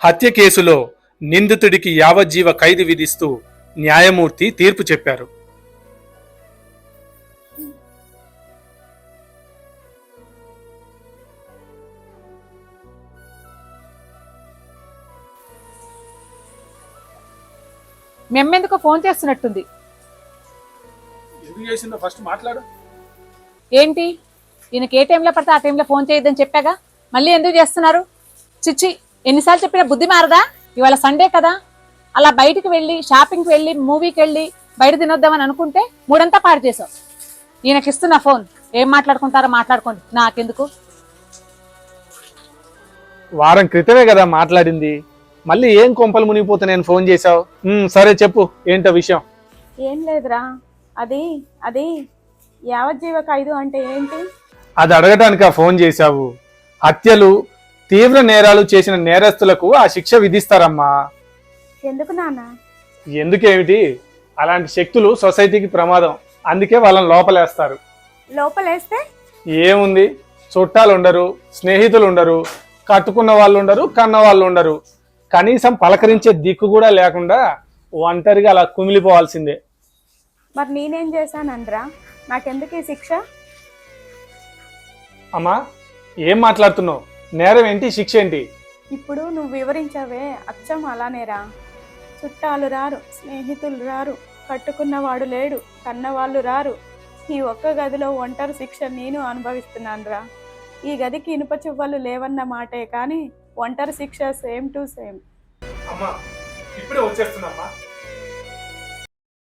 హత్య కేసులో నిందితుడికి యావజ్జీవ ఖైదు విధిస్తూ న్యాయమూర్తి తీర్పు చెప్పారు. మెమ్మెందుకు ఫోన్ చేస్తున్నట్టుంది. ఎందుకు చేసిందో ఫస్ట్ మాట్లాడు. ఏంటి ఈయనకి ఏ టైంలో పడితే ఆ టైంలో ఫోన్ చేయొద్దని చెప్పాగా, మళ్ళీ ఎందుకు చేస్తున్నారు? చిచ్చి, ఎన్నిసార్లు చెప్పినా బుద్ధి మారదా? ఇవాళ సండే కదా, అలా బయటికి వెళ్ళి షాపింగ్కి వెళ్ళి మూవీకి వెళ్ళి బయట తినొద్దామని అనుకుంటే మూడంతా పాడు చేసావు. ఈయనకి ఇస్తున్నా ఫోన్, ఏం మాట్లాడుకుంటారో మాట్లాడుకోండి, నాకెందుకు. వారం క్రితమే కదా మాట్లాడింది, మళ్ళీ ఏం కొంపలు మునిగిపోతే నేను ఫోన్ చేశావు? సరే చెప్పు, ఏంటో విషయం. ఏం లేదురా, అది అది యావజ్జీవ ఖైదు అంటే ఏంటి? అది అడగటానికి ఫోన్ చేశావు. హత్యలు, తీవ్ర నేరాలు చేసిన నేరస్తులకు ఆ శిక్ష విధిస్తారమ్మా. ఎందుకు నాన్న? ఎందుకేమిటి, అలాంటి శక్తులు సొసైటీకి ప్రమాదం, అందుకే వాళ్ళని లోపలేస్తారు. లోపలేస్తే ఏముంది, చుట్టాలు ఉండరు, స్నేహితులు ఉండరు, కట్టుకున్న వాళ్ళు ఉండరు, కన్న వాళ్ళు ఉండరు, కనీసం పలకరించే దిక్కు కూడా లేకుండా ఒంటరిగా అలా కుమిలిపోవాల్సిందే. మరి నేనేం చేశానండ్రా? నాకెందుకు ఈ శిక్ష? అమ్మా, ఏం మాట్లాడుతున్నావు? నేరం ఏంటి, శిక్ష ఏంటి? ఇప్పుడు నువ్వు వివరించావే, అచ్చం అలానేరా. చుట్టాలు రారు, స్నేహితులు రారు, కట్టుకున్నవాడు లేడు, కన్నవాళ్ళు రారు. ఈ ఒక్క గదిలో ఒంటరి శిక్ష నేను అనుభవిస్తున్నానురా. ఈ గదికి ఇనుప చువ్వలు లేవన్న మాటే కానీ ఒంటరి శిక్ష సేమ్ టు సేమ్. అమ్మా, ఇప్పుడే వచ్చేస్తుందమ్మా.